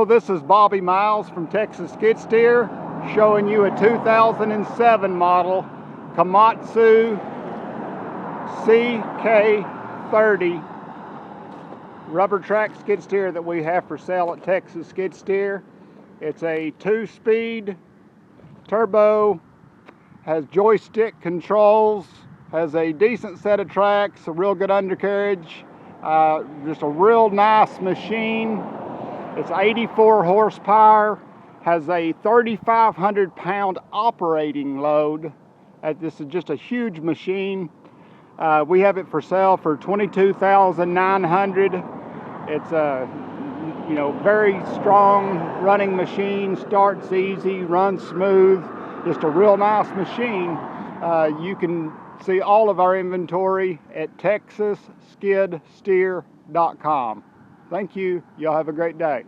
This is Bobby Miles from Texas Skid Steer showing you a 2007 model Komatsu CK30 rubber track skid steer that we have for sale at Texas Skid Steer. It's a 2-speed turbo, has joystick controls, has a decent set of tracks, a real good undercarriage, just a real nice machine. It's 84 horsepower, has a 3,500 pound operating load. This is just a huge machine. We have it for sale for $22,900. It's a very strong running machine, starts easy, runs smooth, just a real nice machine. You can see all of our inventory at texasskidsteer.com. Thank you. Y'all have a great day.